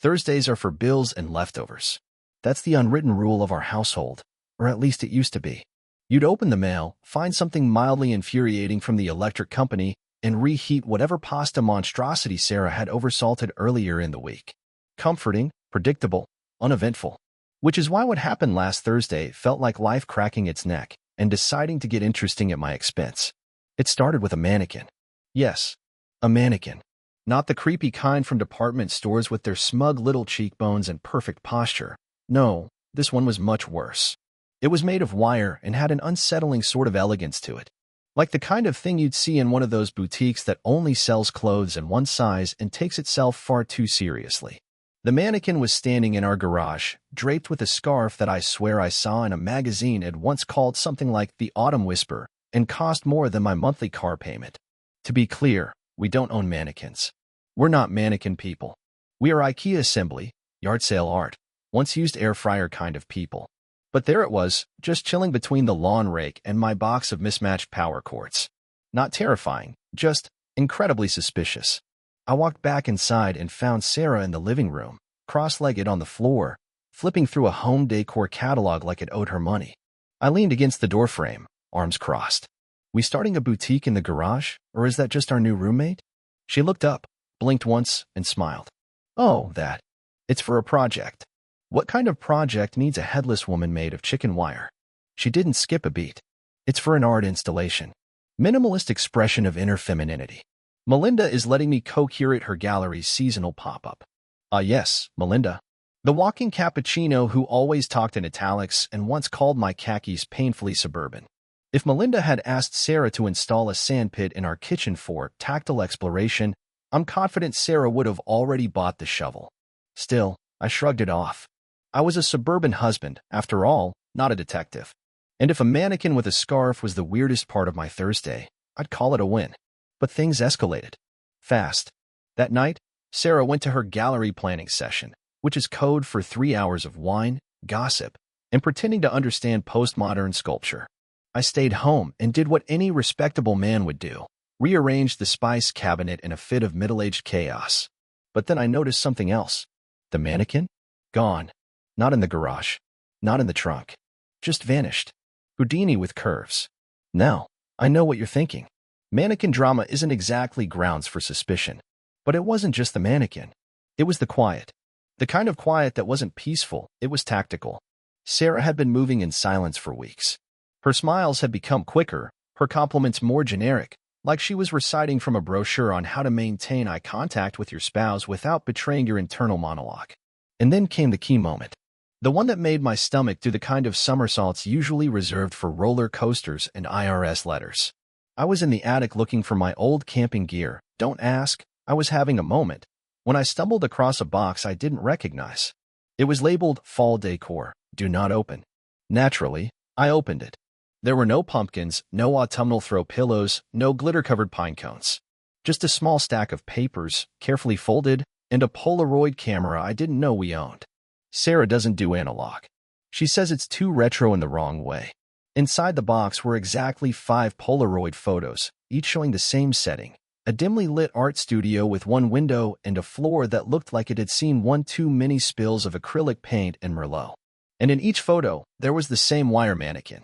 Thursdays are for bills and leftovers. That's the unwritten rule of our household, or at least it used to be. You'd open the mail, find something mildly infuriating from the electric company, and reheat whatever pasta monstrosity Sarah had oversalted earlier in the week. Comforting, predictable, uneventful. Which is why what happened last Thursday felt like life cracking its neck and deciding to get interesting at my expense. It started with a mannequin. Yes, a mannequin. Not the creepy kind from department stores with their smug little cheekbones and perfect posture. No, this one was much worse. It was made of wire and had an unsettling sort of elegance to it. Like the kind of thing you'd see in one of those boutiques that only sells clothes in one size and takes itself far too seriously. The mannequin was standing in our garage, draped with a scarf that I swear I saw in a magazine had once called something like The Autumn Whisper and cost more than my monthly car payment. To be clear, we don't own mannequins. We're not mannequin people. We are IKEA assembly, yard sale art, once-used air fryer kind of people. But there it was, just chilling between the lawn rake and my box of mismatched power cords. Not terrifying, just incredibly suspicious. I walked back inside and found Sarah in the living room, cross-legged on the floor, flipping through a home decor catalog like it owed her money. I leaned against the doorframe, arms crossed. We starting a boutique in the garage, or is that just our new roommate? She looked up, blinked once, and smiled. Oh, that. It's for a project. What kind of project needs a headless woman made of chicken wire? She didn't skip a beat. It's for an art installation. Minimalist expression of inner femininity. Melinda is letting me co-curate her gallery's seasonal pop-up. Yes, Melinda. The walking cappuccino who always talked in italics and once called my khakis painfully suburban. If Melinda had asked Sarah to install a sandpit in our kitchen for tactile exploration, I'm confident Sarah would have already bought the shovel. Still, I shrugged it off. I was a suburban husband, after all, not a detective. And if a mannequin with a scarf was the weirdest part of my Thursday, I'd call it a win. But things escalated. Fast. That night, Sarah went to her gallery planning session, which is code for 3 hours of wine, gossip, and pretending to understand postmodern sculpture. I stayed home and did what any respectable man would do. Rearranged the spice cabinet in a fit of middle-aged chaos. But then I noticed something else. The mannequin? Gone. Not in the garage. Not in the trunk. Just vanished. Houdini with curves. Now, I know what you're thinking. Mannequin drama isn't exactly grounds for suspicion. But it wasn't just the mannequin. It was the quiet. The kind of quiet that wasn't peaceful, it was tactical. Sarah had been moving in silence for weeks. Her smiles had become quicker, her compliments more generic, like she was reciting from a brochure on how to maintain eye contact with your spouse without betraying your internal monologue. And then came the key moment. The one that made my stomach do the kind of somersaults usually reserved for roller coasters and IRS letters. I was in the attic looking for my old camping gear. Don't ask, I was having a moment, when I stumbled across a box I didn't recognize. It was labeled Fall Decor, Do Not Open. Naturally, I opened it. There were no pumpkins, no autumnal throw pillows, no glitter-covered pine cones. Just a small stack of papers, carefully folded, and a Polaroid camera I didn't know we owned. Sarah doesn't do analog. She says it's too retro in the wrong way. Inside the box were exactly 5 Polaroid photos, each showing the same setting. A dimly lit art studio with one window and a floor that looked like it had seen one too many spills of acrylic paint and Merlot. And in each photo, there was the same wire mannequin.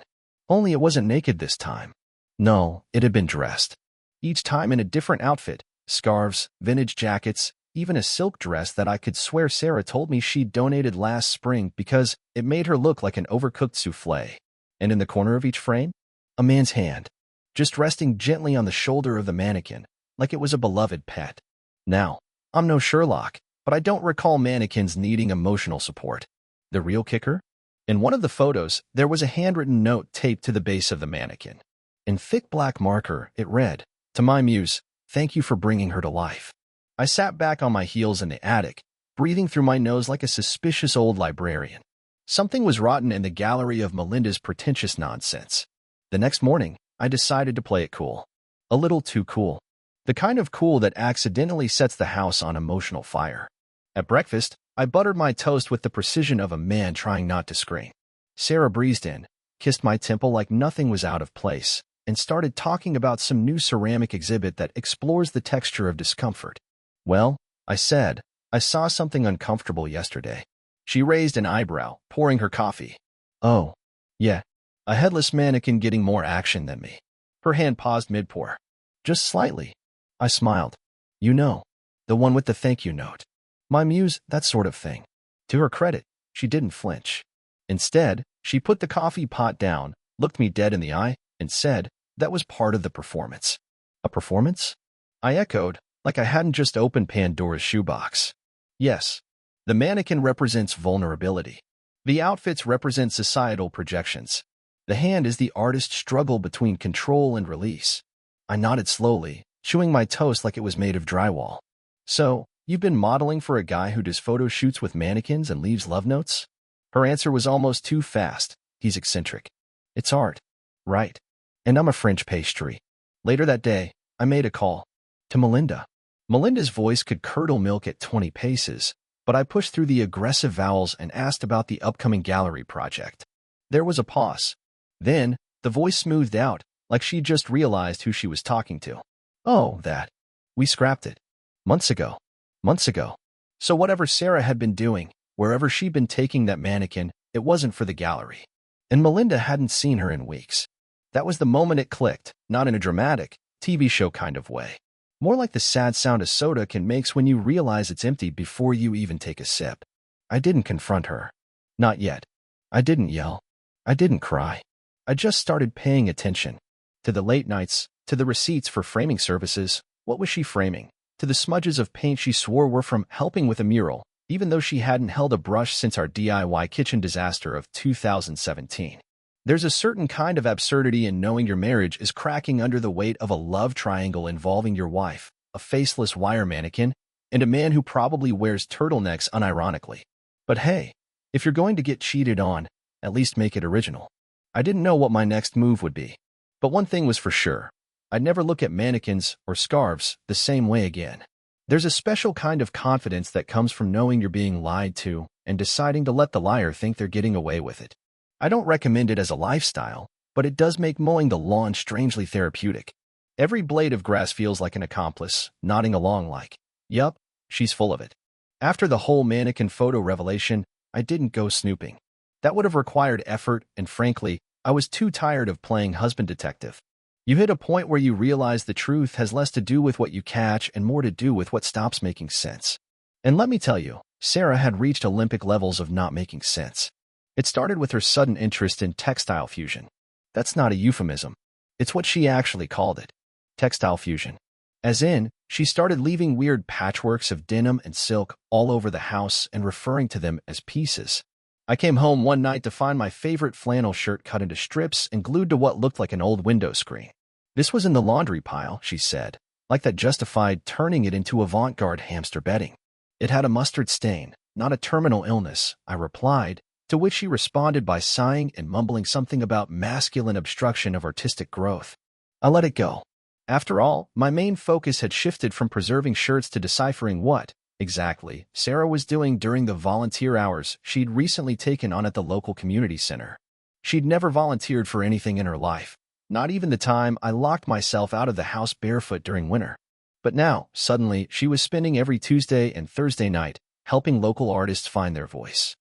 Only it wasn't naked this time. No, it had been dressed. Each time in a different outfit, scarves, vintage jackets, even a silk dress that I could swear Sarah told me she'd donated last spring because it made her look like an overcooked souffle. And in the corner of each frame, a man's hand, just resting gently on the shoulder of the mannequin, like it was a beloved pet. Now, I'm no Sherlock, but I don't recall mannequins needing emotional support. The real kicker? In one of the photos, there was a handwritten note taped to the base of the mannequin. In thick black marker, it read, "To my muse, thank you for bringing her to life." I sat back on my heels in the attic, breathing through my nose like a suspicious old librarian. Something was rotten in the gallery of Melinda's pretentious nonsense. The next morning, I decided to play it cool. A little too cool. The kind of cool that accidentally sets the house on emotional fire. At breakfast, I buttered my toast with the precision of a man trying not to scream. Sarah breezed in, kissed my temple like nothing was out of place, and started talking about some new ceramic exhibit that explores the texture of discomfort. Well, I said, I saw something uncomfortable yesterday. She raised an eyebrow, pouring her coffee. Oh, yeah. A headless mannequin getting more action than me. Her hand paused mid-pour. Just slightly. I smiled. You know, the one with the thank you note. My muse, that sort of thing. To her credit, she didn't flinch. Instead, she put the coffee pot down, looked me dead in the eye, and said, that was part of the performance. A performance? I echoed, like I hadn't just opened Pandora's shoebox. Yes. The mannequin represents vulnerability. The outfits represent societal projections. The hand is the artist's struggle between control and release. I nodded slowly, chewing my toast like it was made of drywall. So, you've been modeling for a guy who does photo shoots with mannequins and leaves love notes? Her answer was almost too fast. He's eccentric. It's art. Right. And I'm a French pastry. Later that day, I made a call. To Melinda. Melinda's voice could curdle milk at 20 paces, but I pushed through the aggressive vowels and asked about the upcoming gallery project. There was a pause. Then, the voice smoothed out, like she'd just realized who she was talking to. Oh, that. We scrapped it. Months ago. Months ago. So whatever Sarah had been doing, wherever she'd been taking that mannequin, it wasn't for the gallery. And Melinda hadn't seen her in weeks. That was the moment it clicked, not in a dramatic, TV show kind of way. More like the sad sound a soda can make when you realize it's empty before you even take a sip. I didn't confront her. Not yet. I didn't yell. I didn't cry. I just started paying attention. To the late nights, to the receipts for framing services. What was she framing? To the smudges of paint she swore were from helping with a mural, even though she hadn't held a brush since our DIY kitchen disaster of 2017. There's a certain kind of absurdity in knowing your marriage is cracking under the weight of a love triangle involving your wife, a faceless wire mannequin, and a man who probably wears turtlenecks unironically. But hey, if you're going to get cheated on, at least make it original. I didn't know what my next move would be. But one thing was for sure. I'd never look at mannequins or scarves the same way again. There's a special kind of confidence that comes from knowing you're being lied to and deciding to let the liar think they're getting away with it. I don't recommend it as a lifestyle, but it does make mowing the lawn strangely therapeutic. Every blade of grass feels like an accomplice, nodding along like, yup, she's full of it. After the whole mannequin photo revelation, I didn't go snooping. That would have required effort, and frankly, I was too tired of playing husband detective. You hit a point where you realize the truth has less to do with what you catch and more to do with what stops making sense. And let me tell you, Sarah had reached Olympic levels of not making sense. It started with her sudden interest in textile fusion. That's not a euphemism. It's what she actually called it. Textile fusion. As in, she started leaving weird patchworks of denim and silk all over the house and referring to them as pieces. I came home one night to find my favorite flannel shirt cut into strips and glued to what looked like an old window screen. This was in the laundry pile, she said, like that justified turning it into avant-garde hamster bedding. It had a mustard stain, not a terminal illness, I replied, to which she responded by sighing and mumbling something about masculine obstruction of artistic growth. I let it go. After all, my main focus had shifted from preserving shirts to deciphering what, exactly, Sarah was doing during the volunteer hours she'd recently taken on at the local community center. She'd never volunteered for anything in her life, not even the time I locked myself out of the house barefoot during winter. But now, suddenly, she was spending every Tuesday and Thursday night helping local artists find their voice.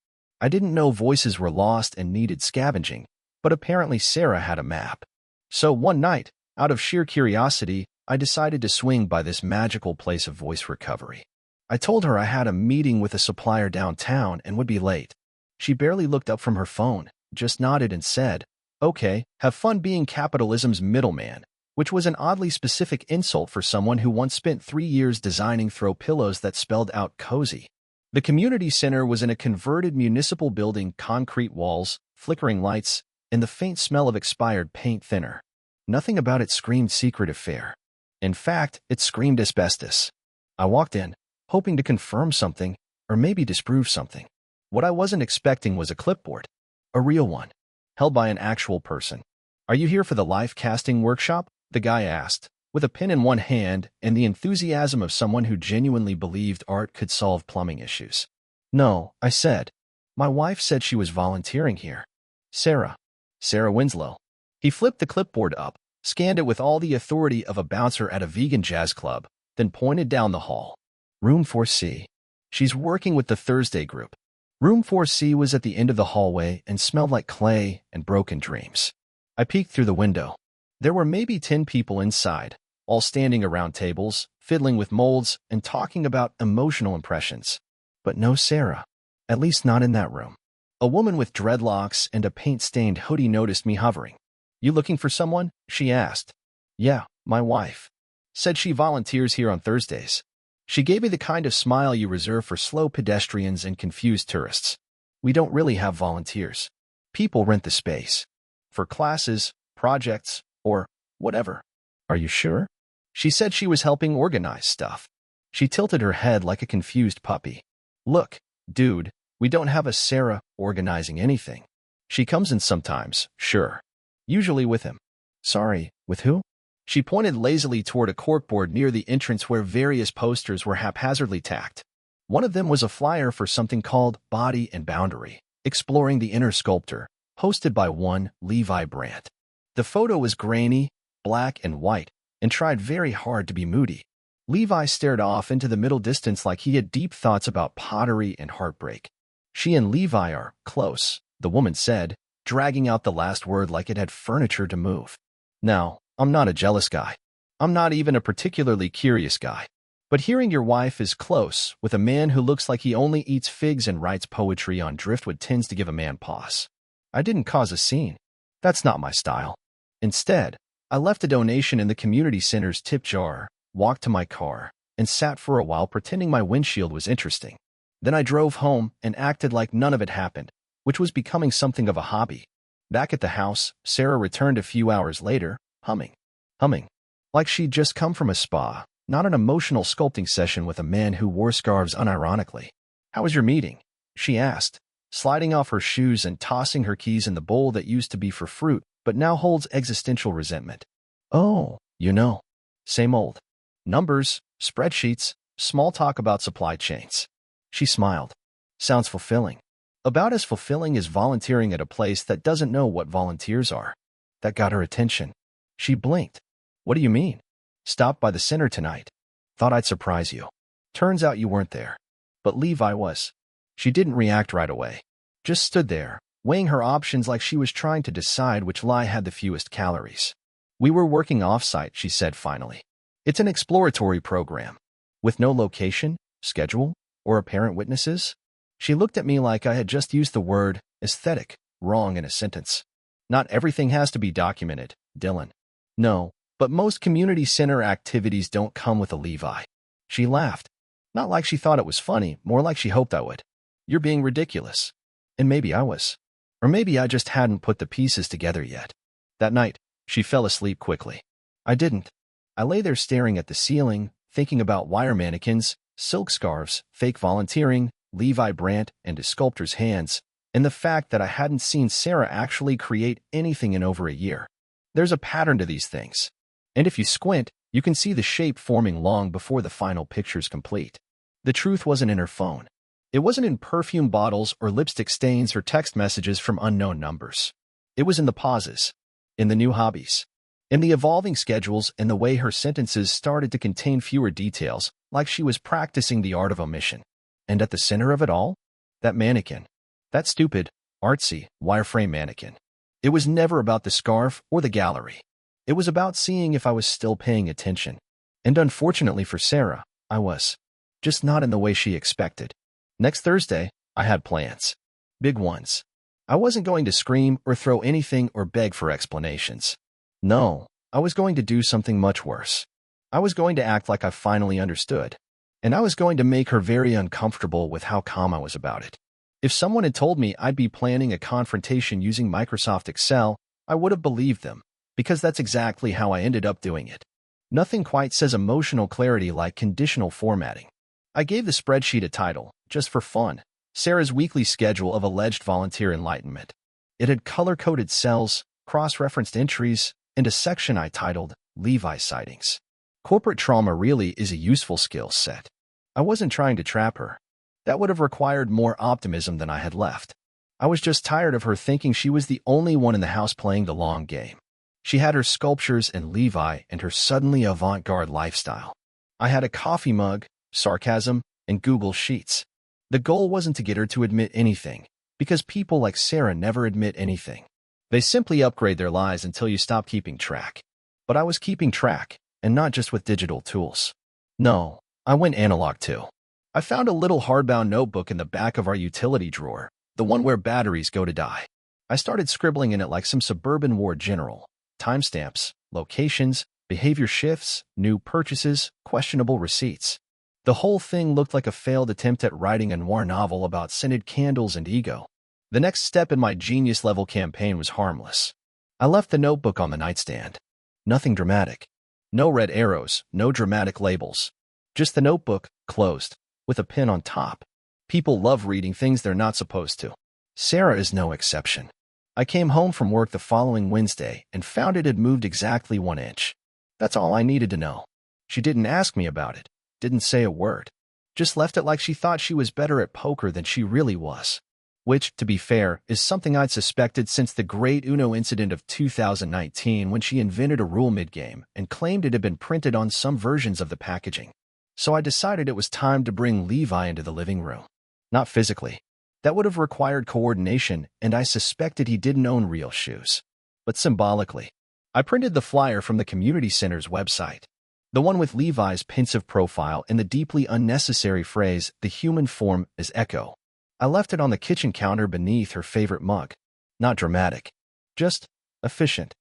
I didn't know voices were lost and needed scavenging, but apparently Sarah had a map. So one night, out of sheer curiosity, I decided to swing by this magical place of voice recovery. I told her I had a meeting with a supplier downtown and would be late. She barely looked up from her phone, just nodded and said, "Okay, have fun being capitalism's middleman," which was an oddly specific insult for someone who once spent 3 years designing throw pillows that spelled out cozy. The community center was in a converted municipal building, concrete walls, flickering lights, and the faint smell of expired paint thinner. Nothing about it screamed secret affair. In fact, it screamed asbestos. I walked in, hoping to confirm something, or maybe disprove something. What I wasn't expecting was a clipboard. A real one. Held by an actual person. "Are you here for the life casting workshop?" the guy asked, with a pen in one hand and the enthusiasm of someone who genuinely believed art could solve plumbing issues. "No," I said. "My wife said she was volunteering here." Sarah Winslow." He flipped the clipboard up, scanned it with all the authority of a bouncer at a vegan jazz club, then pointed down the hall. "Room 4C. She's working with the Thursday group. Room 4C was at the end of the hallway and smelled like clay and broken dreams. I peeked through the window. There were maybe 10 people inside, all standing around tables, fiddling with molds, and talking about emotional impressions. But no Sarah. At least not in that room. A woman with dreadlocks and a paint-stained hoodie noticed me hovering. "You looking for someone?" she asked. "Yeah, my wife. Said she volunteers here on Thursdays." She gave me the kind of smile you reserve for slow pedestrians and confused tourists. "We don't really have volunteers. People rent the space. For classes, projects, or whatever." "Are you sure?" She said she was helping organize stuff. She tilted her head like a confused puppy. "Look, dude, we don't have a Sarah organizing anything. She comes in sometimes, sure. Usually with him." "Sorry, with who?" She pointed lazily toward a corkboard near the entrance where various posters were haphazardly tacked. One of them was a flyer for something called Body and Boundary, Exploring the Inner Sculptor, hosted by one Levi Brandt. The photo was grainy, black and white, and tried very hard to be moody. Levi stared off into the middle distance like he had deep thoughts about pottery and heartbreak. "She and Levi are close," the woman said, dragging out the last word like it had furniture to move. "Now, I'm not a jealous guy. I'm not even a particularly curious guy. But hearing your wife is close with a man who looks like he only eats figs and writes poetry on driftwood tends to give a man pause." I didn't cause a scene. That's not my style. Instead, I left a donation in the community center's tip jar, walked to my car, and sat for a while pretending my windshield was interesting. Then I drove home and acted like none of it happened, which was becoming something of a hobby. Back at the house, Sarah returned a few hours later, humming, like she'd just come from a spa, not an emotional sculpting session with a man who wore scarves unironically. "How was your meeting?" she asked, sliding off her shoes and tossing her keys in the bowl that used to be for fruit, but now holds existential resentment. "Oh, same old. Numbers, spreadsheets, small talk about supply chains." She smiled. "Sounds fulfilling. About as fulfilling as volunteering at a place that doesn't know what volunteers are." That got her attention. She blinked. "What do you mean?" "Stopped by the center tonight. Thought I'd surprise you. Turns out you weren't there. But Levi was." She didn't react right away. Just stood there, weighing her options like she was trying to decide which lie had the fewest calories. "We were working off-site," she said finally. "It's an exploratory program. With no location, schedule, or apparent witnesses." She looked at me like I had just used the word aesthetic wrong in a sentence. "Not everything has to be documented, Dylan." "No, but most community center activities don't come with a Levi." She laughed. Not like she thought it was funny, more like she hoped I would. "You're being ridiculous." And maybe I was. Or maybe I just hadn't put the pieces together yet. That night, she fell asleep quickly. I didn't. I lay there staring at the ceiling, thinking about wire mannequins, silk scarves, fake volunteering, Levi Brandt and his sculptor's hands, and the fact that I hadn't seen Sarah actually create anything in over a year. There's a pattern to these things. And if you squint, you can see the shape forming long before the final picture's complete. The truth wasn't in her phone. It wasn't in perfume bottles or lipstick stains or text messages from unknown numbers. It was in the pauses, in the new hobbies, in the evolving schedules and the way her sentences started to contain fewer details, like she was practicing the art of omission. And at the center of it all, that mannequin. That stupid, artsy, wireframe mannequin. It was never about the scarf or the gallery. It was about seeing if I was still paying attention. And unfortunately for Sarah, I was. Just not in the way she expected. Next Thursday, I had plans. Big ones. I wasn't going to scream or throw anything or beg for explanations. No, I was going to do something much worse. I was going to act like I finally understood. And I was going to make her very uncomfortable with how calm I was about it. If someone had told me I'd be planning a confrontation using Microsoft Excel, I would have believed them, because that's exactly how I ended up doing it. Nothing quite says emotional clarity like conditional formatting. I gave the spreadsheet a title, just for fun, Sarah's weekly schedule of alleged volunteer enlightenment. It had color-coded cells, cross-referenced entries, and a section I titled Levi Sightings. Corporate trauma really is a useful skill set. I wasn't trying to trap her. That would have required more optimism than I had left. I was just tired of her thinking she was the only one in the house playing the long game. She had her sculptures and Levi and her suddenly avant-garde lifestyle. I had a coffee mug, sarcasm, and Google Sheets. The goal wasn't to get her to admit anything, because people like Sarah never admit anything. They simply upgrade their lies until you stop keeping track. But I was keeping track, and not just with digital tools. No, I went analog too. I found a little hardbound notebook in the back of our utility drawer, the one where batteries go to die. I started scribbling in it like some suburban war general. Timestamps, locations, behavior shifts, new purchases, questionable receipts. The whole thing looked like a failed attempt at writing a noir novel about scented candles and ego. The next step in my genius-level campaign was harmless. I left the notebook on the nightstand. Nothing dramatic. No red arrows, no dramatic labels. Just the notebook, closed, with a pin on top. People love reading things they're not supposed to. Sarah is no exception. I came home from work the following Wednesday and found it had moved exactly 1 inch. That's all I needed to know. She didn't ask me about it, didn't say a word. Just left it like she thought she was better at poker than she really was. Which, to be fair, is something I'd suspected since the great Uno incident of 2019 when she invented a rule mid-game and claimed it had been printed on some versions of the packaging. So I decided it was time to bring Levi into the living room. Not physically. That would have required coordination, and I suspected he didn't own real shoes. But symbolically, I printed the flyer from the community center's website. The one with Levi's pensive profile and the deeply unnecessary phrase, "The human form is echo." I left it on the kitchen counter beneath her favorite mug. Not dramatic. Just efficient.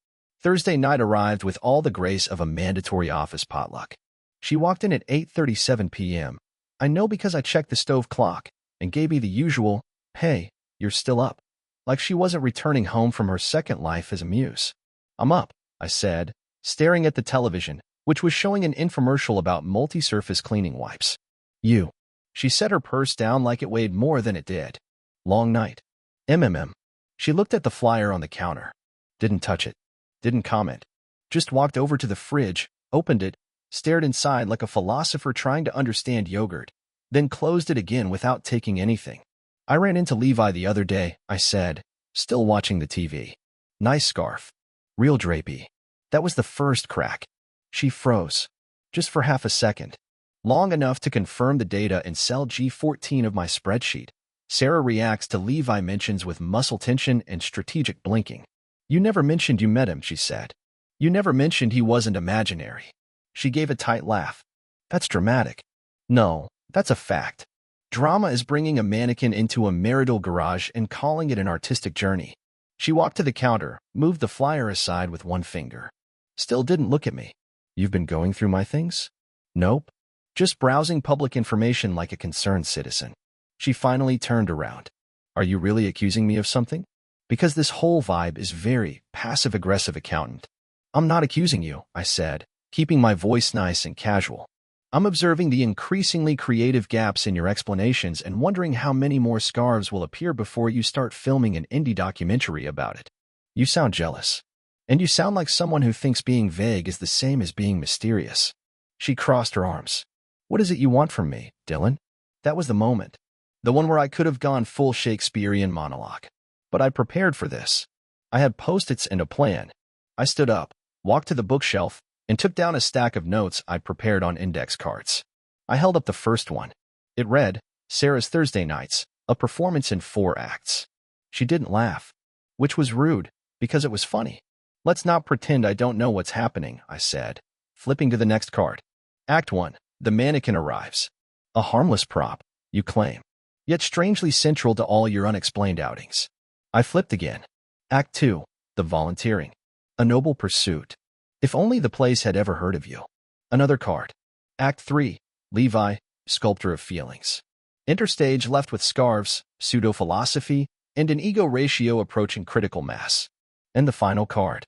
Thursday night arrived with all the grace of a mandatory office potluck. She walked in at 8:37 p.m. I know because I checked the stove clock and gave me the usual, "Hey, you're still up." Like she wasn't returning home from her second life as a muse. "I'm up," I said, staring at the television, which was showing an infomercial about multi-surface cleaning wipes. "You." She set her purse down like it weighed more than it did. "Long night." "MMM." She looked at the flyer on the counter. Didn't touch it. Didn't comment. Just walked over to the fridge, opened it, stared inside like a philosopher trying to understand yogurt, then closed it again without taking anything. "I ran into Levi the other day," I said, still watching the TV. "Nice scarf. Real drapey." That was the first crack. She froze. Just for half a second. Long enough to confirm the data in cell G14 of my spreadsheet. Sarah reacts to Levi mentions with muscle tension and strategic blinking. "You never mentioned you met him," she said. "You never mentioned he wasn't imaginary." She gave a tight laugh. "That's dramatic." "No, that's a fact. Drama is bringing a mannequin into a marital garage and calling it an artistic journey." She walked to the counter, moved the flyer aside with one finger. Still didn't look at me. "You've been going through my things?" "Nope. Just browsing public information like a concerned citizen." She finally turned around. "Are you really accusing me of something? Because this whole vibe is very passive-aggressive accountant." "I'm not accusing you," I said, keeping my voice nice and casual. "I'm observing the increasingly creative gaps in your explanations and wondering how many more scarves will appear before you start filming an indie documentary about it. You sound jealous. And you sound like someone who thinks being vague is the same as being mysterious." She crossed her arms. "What is it you want from me, Dylan?" That was the moment. The one where I could have gone full Shakespearean monologue. But I prepared for this. I had post-its and a plan. I stood up, walked to the bookshelf, and took down a stack of notes I'd prepared on index cards. I held up the first one. It read, "Sarah's Thursday Nights, a performance in 4 acts." She didn't laugh, which was rude, because it was funny. "Let's not pretend I don't know what's happening," I said, flipping to the next card. "Act 1. The mannequin arrives. A harmless prop, you claim, yet strangely central to all your unexplained outings." I flipped again. "Act 2. The volunteering. A noble pursuit. If only the place had ever heard of you." Another card. "Act 3. Levi, sculptor of feelings. Interstage left with scarves, pseudo-philosophy, and an ego ratio approaching critical mass." And the final card.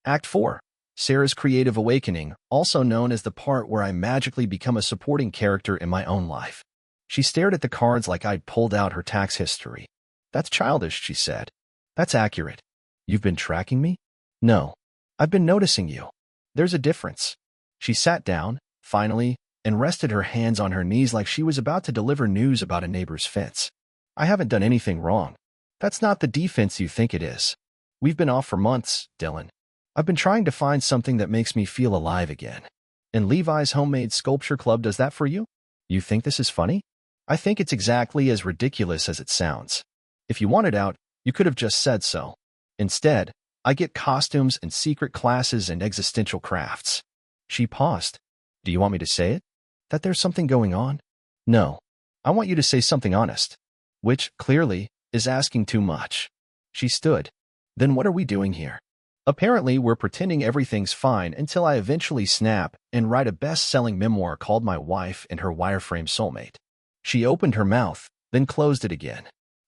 Act 4. Sarah's creative awakening, also known as the part where I magically become a supporting character in my own life. She stared at the cards like I'd pulled out her tax history. "That's childish," she said. "That's accurate. You've been tracking me?" "No. I've been noticing you. There's a difference." She sat down, finally, and rested her hands on her knees like she was about to deliver news about a neighbor's fence. "I haven't done anything wrong. That's not the defense you think it is. We've been off for months, Dylan. I've been trying to find something that makes me feel alive again. And Levi's Homemade Sculpture Club does that for you?" You think this is funny? I think it's exactly as ridiculous as it sounds. If you wanted out, you could have just said so. Instead, I get costumes and secret classes and existential crafts. She paused. Do you want me to say it? That there's something going on? No. I want you to say something honest. Which, clearly, is asking too much. She stood. Then what are we doing here? Apparently, we're pretending everything's fine until I eventually snap and write a best-selling memoir called My Wife and Her Wireframe Soulmate. She opened her mouth, then closed it again.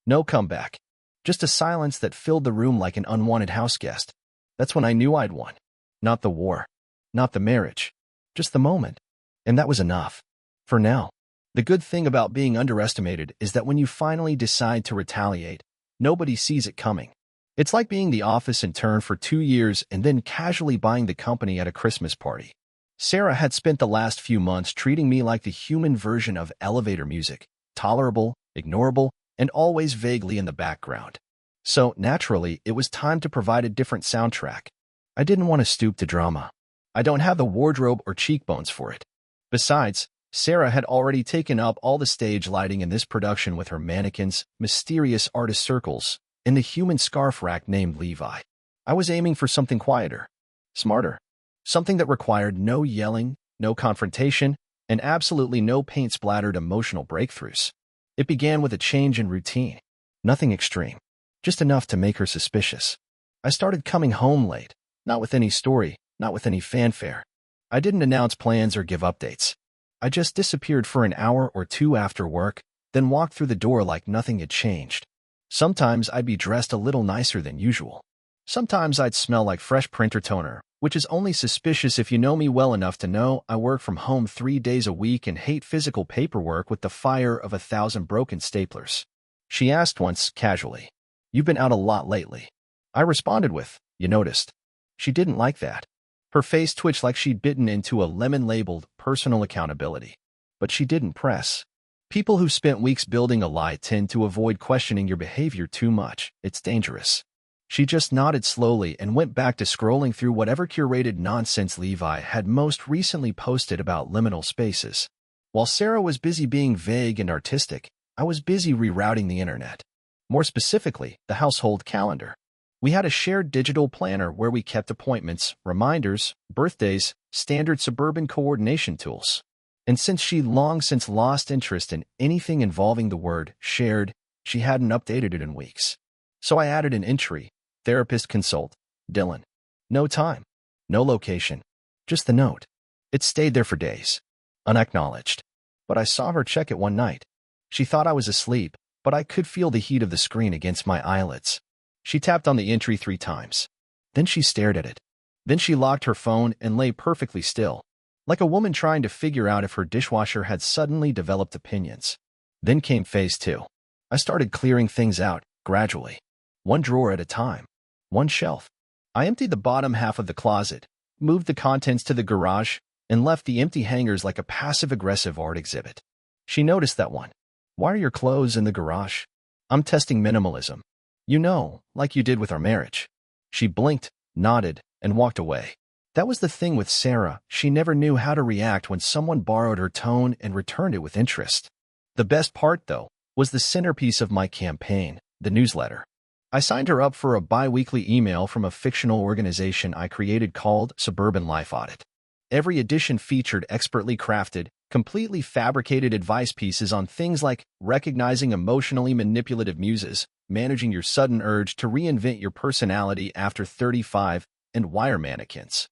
No comeback. Just a silence that filled the room like an unwanted houseguest. That's when I knew I'd won. Not the war. Not the marriage. Just the moment. And that was enough. For now. The good thing about being underestimated is that when you finally decide to retaliate, nobody sees it coming. It's like being the office intern for 2 years and then casually buying the company at a Christmas party. Sarah had spent the last few months treating me like the human version of elevator music, tolerable, ignorable, and always vaguely in the background. So, naturally, it was time to provide a different soundtrack. I didn't want to stoop to drama. I don't have the wardrobe or cheekbones for it. Besides, Sarah had already taken up all the stage lighting in this production with her mannequins, mysterious artist circles, and the human scarf rack named Levi. I was aiming for something quieter, smarter, something that required no yelling, no confrontation, and absolutely no paint-splattered emotional breakthroughs. It began with a change in routine. Nothing extreme, just enough to make her suspicious. I started coming home late, not with any story, not with any fanfare. I didn't announce plans or give updates. I just disappeared for an hour or two after work, then walked through the door like nothing had changed. Sometimes I'd be dressed a little nicer than usual. Sometimes I'd smell like fresh printer toner, which is only suspicious if you know me well enough to know I work from home 3 days a week and hate physical paperwork with the fire of 1,000 broken staplers. She asked once, casually, "You've been out a lot lately." I responded with, "You noticed." She didn't like that. Her face twitched like she'd bitten into a lemon labeled personal accountability. But she didn't press. People who spent weeks building a lie tend to avoid questioning your behavior too much. It's dangerous. She just nodded slowly and went back to scrolling through whatever curated nonsense Levi had most recently posted about liminal spaces. While Sarah was busy being vague and artistic, I was busy rerouting the internet. More specifically, the household calendar. We had a shared digital planner where we kept appointments, reminders, birthdays, standard suburban coordination tools. And since she'd long since lost interest in anything involving the word shared, she hadn't updated it in weeks. So I added an entry, therapist consult, Dylan. No time, no location, just the note. It stayed there for days, unacknowledged. But I saw her check it one night. She thought I was asleep, but I could feel the heat of the screen against my eyelids. She tapped on the entry 3 times. Then she stared at it. Then she locked her phone and lay perfectly still, like a woman trying to figure out if her dishwasher had suddenly developed opinions. Then came phase 2. I started clearing things out, gradually. One drawer at a time. One shelf. I emptied the bottom half of the closet, moved the contents to the garage, and left the empty hangers like a passive-aggressive art exhibit. She noticed that one. Why are your clothes in the garage? I'm testing minimalism. You know, like you did with our marriage. She blinked, nodded, and walked away. That was the thing with Sarah. She never knew how to react when someone borrowed her tone and returned it with interest. The best part, though, was the centerpiece of my campaign, the newsletter. I signed her up for a bi-weekly email from a fictional organization I created called Suburban Life Audit. Every edition featured expertly crafted, completely fabricated advice pieces on things like recognizing emotionally manipulative muses, managing your sudden urge to reinvent your personality after 35, and wire mannequins.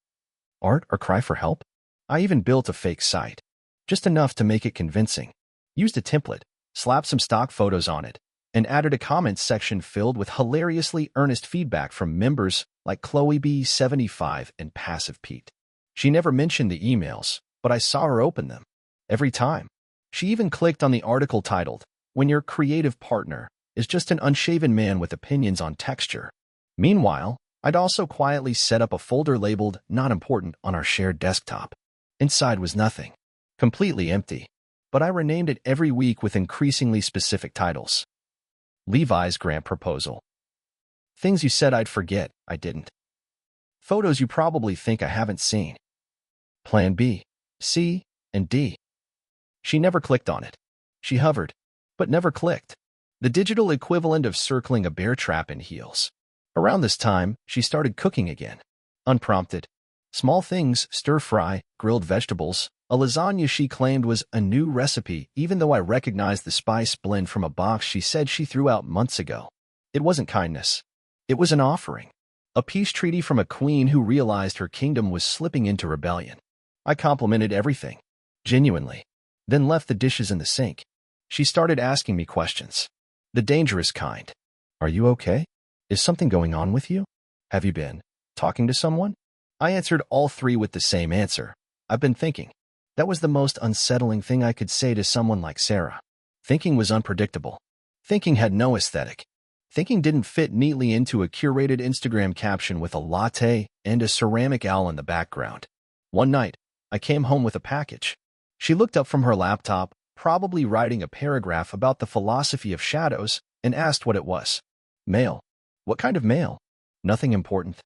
Art or cry for help? I even built a fake site. Just enough to make it convincing. Used a template, slapped some stock photos on it, and added a comments section filled with hilariously earnest feedback from members like Chloe B75 and Passive Pete. She never mentioned the emails, but I saw her open them. Every time. She even clicked on the article titled, "When Your Creative Partner is Just an Unshaven Man with Opinions on Texture." Meanwhile, I'd also quietly set up a folder labeled Not Important on our shared desktop. Inside was nothing. Completely empty. But I renamed it every week with increasingly specific titles. Levi's grant proposal. Things you said I'd forget, I didn't. Photos you probably think I haven't seen. Plan B, C, and D. She never clicked on it. She hovered, but never clicked. The digital equivalent of circling a bear trap in heels. Around this time, she started cooking again. Unprompted. Small things, stir-fry, grilled vegetables, a lasagna she claimed was a new recipe, even though I recognized the spice blend from a box she said she threw out months ago. It wasn't kindness. It was an offering. A peace treaty from a queen who realized her kingdom was slipping into rebellion. I complimented everything. Genuinely. Then left the dishes in the sink. She started asking me questions. The dangerous kind. Are you okay? Is something going on with you? Have you been talking to someone? I answered all three with the same answer. I've been thinking. That was the most unsettling thing I could say to someone like Sarah. Thinking was unpredictable. Thinking had no aesthetic. Thinking didn't fit neatly into a curated Instagram caption with a latte and a ceramic owl in the background. One night, I came home with a package. She looked up from her laptop, probably writing a paragraph about the philosophy of shadows, and asked what it was. Mail. What kind of mail? Nothing important.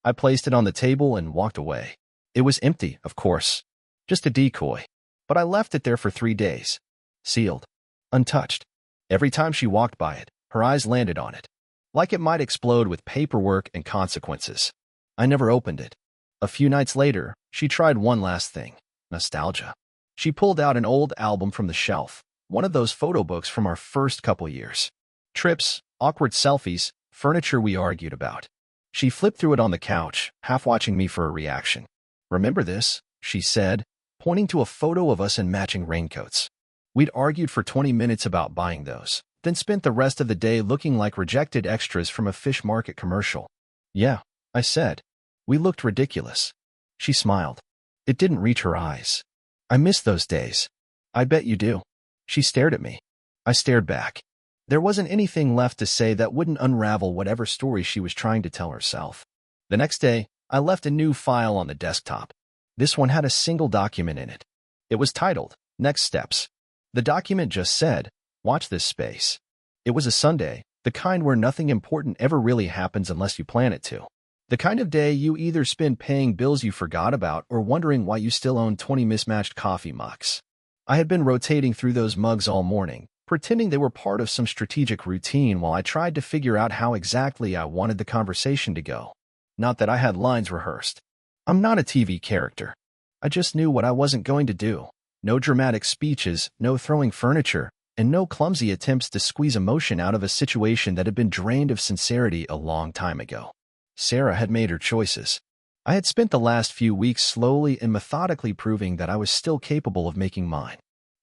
I placed it on the table and walked away. It was empty, of course. Just a decoy. But I left it there for 3 days. Sealed. Untouched. Every time she walked by it, her eyes landed on it. Like it might explode with paperwork and consequences. I never opened it. A few nights later, she tried one last thing. Nostalgia. She pulled out an old album from the shelf, one of those photo books from our first couple years. Trips, awkward selfies, furniture we argued about. She flipped through it on the couch, half watching me for a reaction. Remember this? She said, pointing to a photo of us in matching raincoats. We'd argued for 20 minutes about buying those, then spent the rest of the day looking like rejected extras from a fish market commercial. Yeah, I said. We looked ridiculous. She smiled. It didn't reach her eyes. I miss those days. I bet you do. She stared at me. I stared back. There wasn't anything left to say that wouldn't unravel whatever story she was trying to tell herself. The next day, I left a new file on the desktop. This one had a single document in it. It was titled, Next Steps. The document just said, watch this space. It was a Sunday, the kind where nothing important ever really happens unless you plan it to. The kind of day you either spend paying bills you forgot about or wondering why you still own 20 mismatched coffee mugs. I had been rotating through those mugs all morning, pretending they were part of some strategic routine while I tried to figure out how exactly I wanted the conversation to go. Not that I had lines rehearsed. I'm not a TV character. I just knew what I wasn't going to do. No dramatic speeches, no throwing furniture, and no clumsy attempts to squeeze emotion out of a situation that had been drained of sincerity a long time ago. Sarah had made her choices. I had spent the last few weeks slowly and methodically proving that I was still capable of making mine.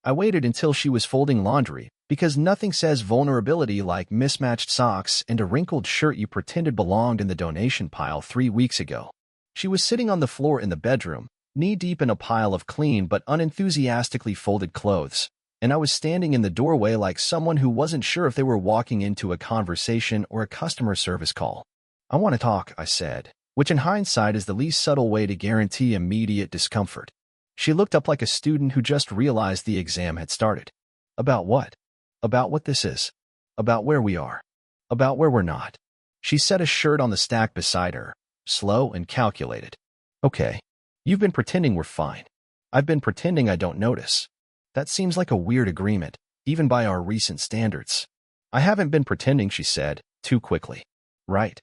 I waited until she was folding laundry, because nothing says vulnerability like mismatched socks and a wrinkled shirt you pretended belonged in the donation pile 3 weeks ago. She was sitting on the floor in the bedroom, knee-deep in a pile of clean but unenthusiastically folded clothes, and I was standing in the doorway like someone who wasn't sure if they were walking into a conversation or a customer service call. I want to talk, I said, which in hindsight is the least subtle way to guarantee immediate discomfort. She looked up like a student who just realized the exam had started. About what? About what this is. About where we are. About where we're not. She set a shirt on the stack beside her, slow and calculated. Okay. You've been pretending we're fine. I've been pretending I don't notice. That seems like a weird agreement, even by our recent standards. I haven't been pretending, she said, too quickly. Right.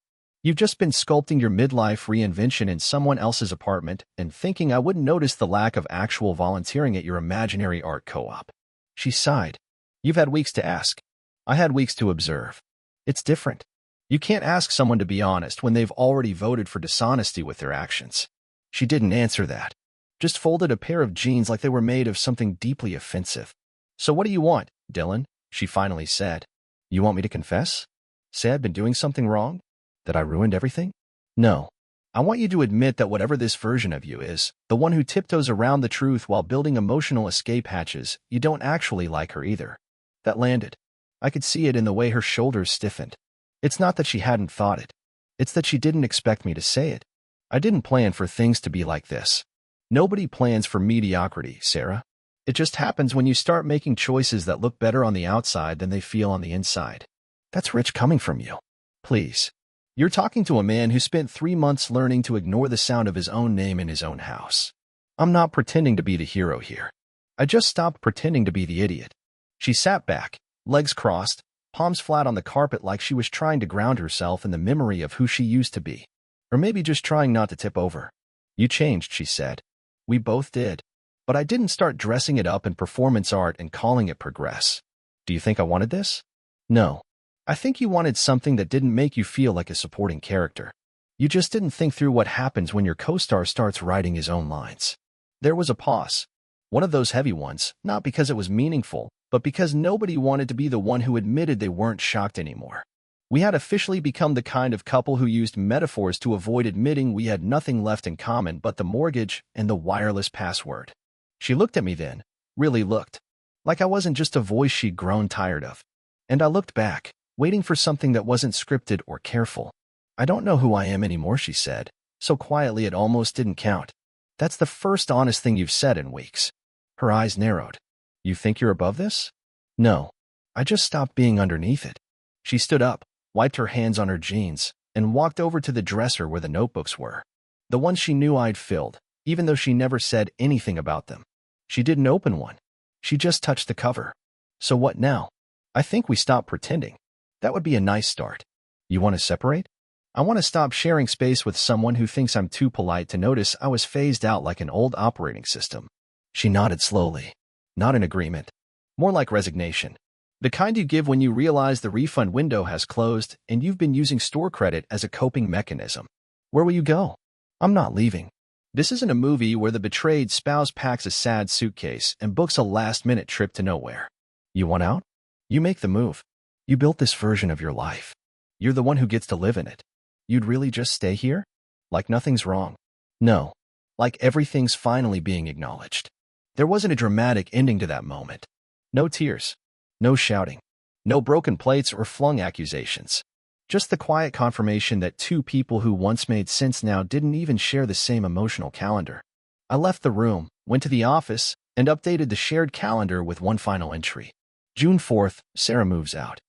You've just been sculpting your midlife reinvention in someone else's apartment and thinking I wouldn't notice the lack of actual volunteering at your imaginary art co-op. She sighed. You've had weeks to ask. I had weeks to observe. It's different. You can't ask someone to be honest when they've already voted for dishonesty with their actions. She didn't answer that. Just folded a pair of jeans like they were made of something deeply offensive. So what do you want, Dylan? She finally said. You want me to confess? Say I've been doing something wrong? That I ruined everything? No. I want you to admit that whatever this version of you is, the one who tiptoes around the truth while building emotional escape hatches, you don't actually like her either. That landed. I could see it in the way her shoulders stiffened. It's not that she hadn't thought it. It's that she didn't expect me to say it. I didn't plan for things to be like this. Nobody plans for mediocrity, Sarah. It just happens when you start making choices that look better on the outside than they feel on the inside. That's rich coming from you. Please. You're talking to a man who spent 3 months learning to ignore the sound of his own name in his own house. I'm not pretending to be the hero here. I just stopped pretending to be the idiot. She sat back, legs crossed, palms flat on the carpet like she was trying to ground herself in the memory of who she used to be. Or maybe just trying not to tip over. You changed, she said. We both did. But I didn't start dressing it up in performance art and calling it progress. Do you think I wanted this? No. I think you wanted something that didn't make you feel like a supporting character. You just didn't think through what happens when your co-star starts writing his own lines. There was a pause. One of those heavy ones, not because it was meaningful, but because nobody wanted to be the one who admitted they weren't shocked anymore. We had officially become the kind of couple who used metaphors to avoid admitting we had nothing left in common but the mortgage and the wireless password. She looked at me then, really looked, like I wasn't just a voice she'd grown tired of. And I looked back, waiting for something that wasn't scripted or careful. I don't know who I am anymore, she said, so quietly it almost didn't count. That's the first honest thing you've said in weeks. Her eyes narrowed. You think you're above this? No. I just stopped being underneath it. She stood up, wiped her hands on her jeans, and walked over to the dresser where the notebooks were. The ones she knew I'd filled, even though she never said anything about them. She didn't open one. She just touched the cover. So what now? I think we stop pretending. That would be a nice start. You want to separate? I want to stop sharing space with someone who thinks I'm too polite to notice I was phased out like an old operating system. She nodded slowly. Not in agreement. More like resignation. The kind you give when you realize the refund window has closed and you've been using store credit as a coping mechanism. Where will you go? I'm not leaving. This isn't a movie where the betrayed spouse packs a sad suitcase and books a last-minute trip to nowhere. You want out? You make the move. You built this version of your life. You're the one who gets to live in it. You'd really just stay here? Like nothing's wrong? No. Like everything's finally being acknowledged. There wasn't a dramatic ending to that moment. No tears. No shouting. No broken plates or flung accusations. Just the quiet confirmation that two people who once made sense now didn't even share the same emotional calendar. I left the room, went to the office, and updated the shared calendar with one final entry. June 4th, Sarah moves out.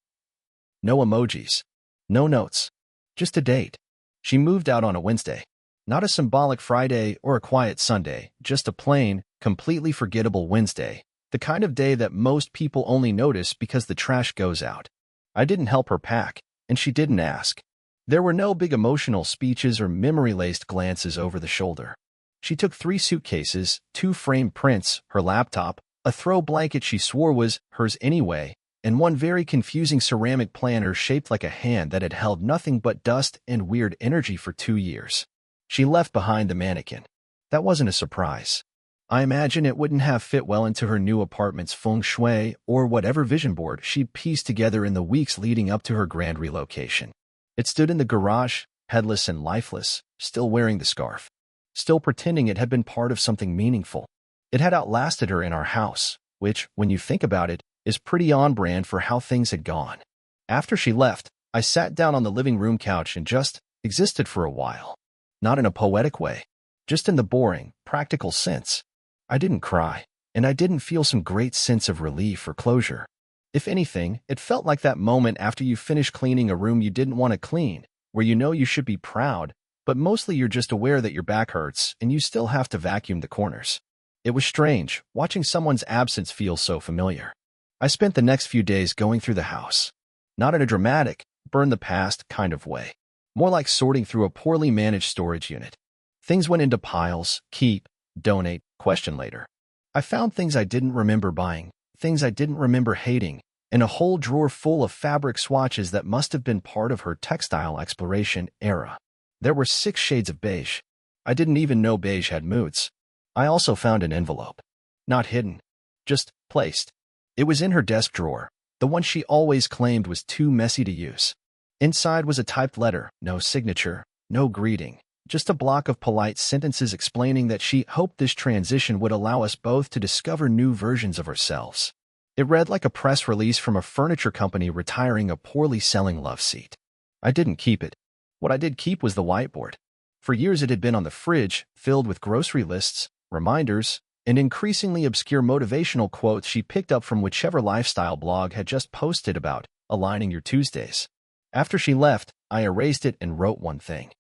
No emojis. No notes. Just a date. She moved out on a Wednesday. Not a symbolic Friday or a quiet Sunday, just a plain, completely forgettable Wednesday, the kind of day that most people only notice because the trash goes out. I didn't help her pack, and she didn't ask. There were no big emotional speeches or memory-laced glances over the shoulder. She took 3 suitcases, 2 framed prints, her laptop, a throw blanket she swore was hers anyway, and one very confusing ceramic planner shaped like a hand that had held nothing but dust and weird energy for 2 years. She left behind the mannequin. That wasn't a surprise. I imagine it wouldn't have fit well into her new apartment's feng shui or whatever vision board she'd pieced together in the weeks leading up to her grand relocation. It stood in the garage, headless and lifeless, still wearing the scarf. Still pretending it had been part of something meaningful. It had outlasted her in our house, which, when you think about it, is pretty on brand for how things had gone. After she left, I sat down on the living room couch and just existed for a while. Not in a poetic way, just in the boring, practical sense. I didn't cry, and I didn't feel some great sense of relief or closure. If anything, it felt like that moment after you finish cleaning a room you didn't want to clean, where you know you should be proud, but mostly you're just aware that your back hurts and you still have to vacuum the corners. It was strange, watching someone's absence feel so familiar. I spent the next few days going through the house. Not in a dramatic, burn the past kind of way. More like sorting through a poorly managed storage unit. Things went into piles, keep, donate, question later. I found things I didn't remember buying, things I didn't remember hating, and a whole drawer full of fabric swatches that must have been part of her textile exploration era. There were 6 shades of beige. I didn't even know beige had moods. I also found an envelope. Not hidden. Just placed. It was in her desk drawer, the one she always claimed was too messy to use. Inside was a typed letter, no signature, no greeting, just a block of polite sentences explaining that she hoped this transition would allow us both to discover new versions of ourselves. It read like a press release from a furniture company retiring a poorly selling love seat. I didn't keep it. What I did keep was the whiteboard. For years it had been on the fridge, filled with grocery lists, reminders, and increasingly obscure motivational quotes she picked up from whichever lifestyle blog had just posted about aligning your Tuesdays. After she left, I erased it and wrote one thing.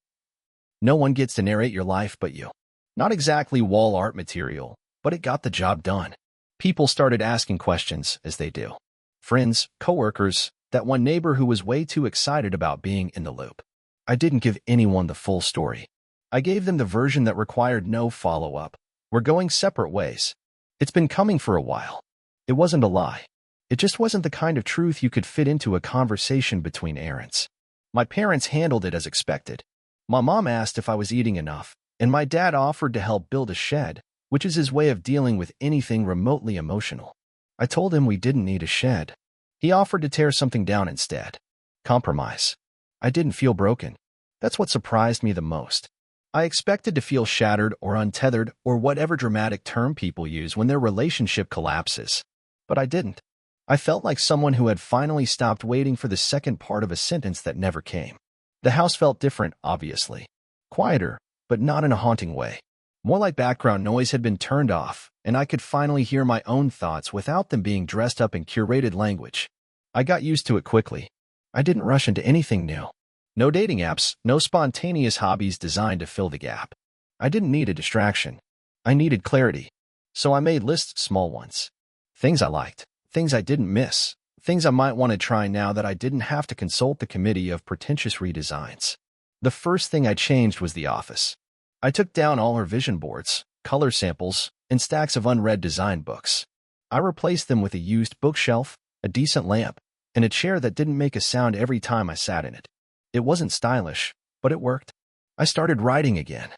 No one gets to narrate your life but you. Not exactly wall art material, but it got the job done. People started asking questions, as they do. Friends, coworkers, that one neighbor who was way too excited about being in the loop. I didn't give anyone the full story. I gave them the version that required no follow-up. We're going separate ways. It's been coming for a while. It wasn't a lie. It just wasn't the kind of truth you could fit into a conversation between errands. My parents handled it as expected. My mom asked if I was eating enough, and my dad offered to help build a shed, which is his way of dealing with anything remotely emotional. I told him we didn't need a shed. He offered to tear something down instead. Compromise. I didn't feel broken. That's what surprised me the most. I expected to feel shattered or untethered or whatever dramatic term people use when their relationship collapses. But I didn't. I felt like someone who had finally stopped waiting for the second part of a sentence that never came. The house felt different, obviously. Quieter, but not in a haunting way. More like background noise had been turned off, and I could finally hear my own thoughts without them being dressed up in curated language. I got used to it quickly. I didn't rush into anything new. No dating apps, no spontaneous hobbies designed to fill the gap. I didn't need a distraction. I needed clarity. So I made lists, small ones. Things I liked, things I didn't miss, things I might want to try now that I didn't have to consult the committee of pretentious redesigns. The first thing I changed was the office. I took down all her vision boards, color samples, and stacks of unread design books. I replaced them with a used bookshelf, a decent lamp, and a chair that didn't make a sound every time I sat in it. It wasn't stylish, but it worked. I started writing again.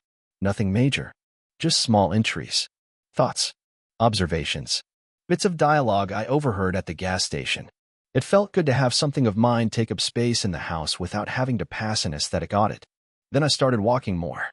Nothing major. Just small entries. Thoughts. Observations. Bits of dialogue I overheard at the gas station. It felt good to have something of mine take up space in the house without having to pass an aesthetic audit. Then I started walking more.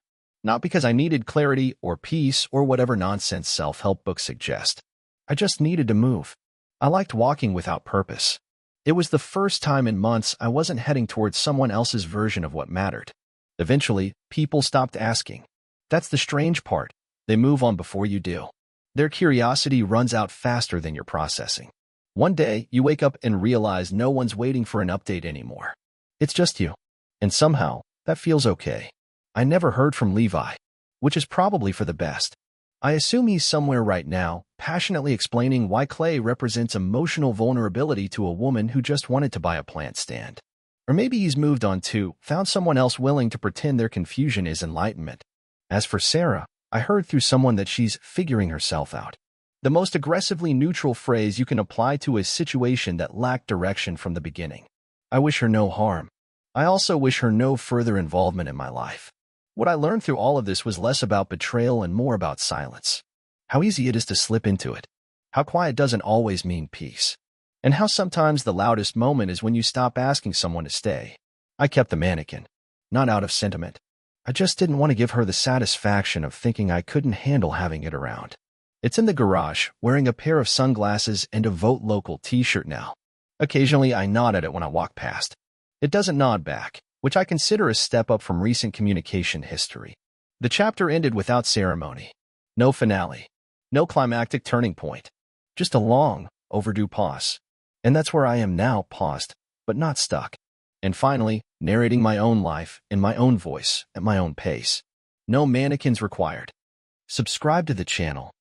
Not because I needed clarity or peace or whatever nonsense self-help books suggest. I just needed to move. I liked walking without purpose. It was the first time in months I wasn't heading towards someone else's version of what mattered. Eventually, people stopped asking. That's the strange part. They move on before you do. Their curiosity runs out faster than your processing. One day, you wake up and realize no one's waiting for an update anymore. It's just you. And somehow, that feels okay. I never heard from Levi, which is probably for the best. I assume he's somewhere right now, passionately explaining why clay represents emotional vulnerability to a woman who just wanted to buy a plant stand. Or maybe he's moved on too, found someone else willing to pretend their confusion is enlightenment. As for Sarah, I heard through someone that she's figuring herself out. The most aggressively neutral phrase you can apply to a situation that lacked direction from the beginning. I wish her no harm. I also wish her no further involvement in my life. What I learned through all of this was less about betrayal and more about silence. How easy it is to slip into it. How quiet doesn't always mean peace. And how sometimes the loudest moment is when you stop asking someone to stay. I kept the mannequin. Not out of sentiment. I just didn't want to give her the satisfaction of thinking I couldn't handle having it around. It's in the garage, wearing a pair of sunglasses and a Vote Local t-shirt now. Occasionally I nod at it when I walk past. It doesn't nod back, which I consider a step up from recent communication history. The chapter ended without ceremony. No finale. No climactic turning point. Just a long, overdue pause. And that's where I am now, paused, but not stuck. And finally, narrating my own life in my own voice at my own pace. No mannequins required. Subscribe to the channel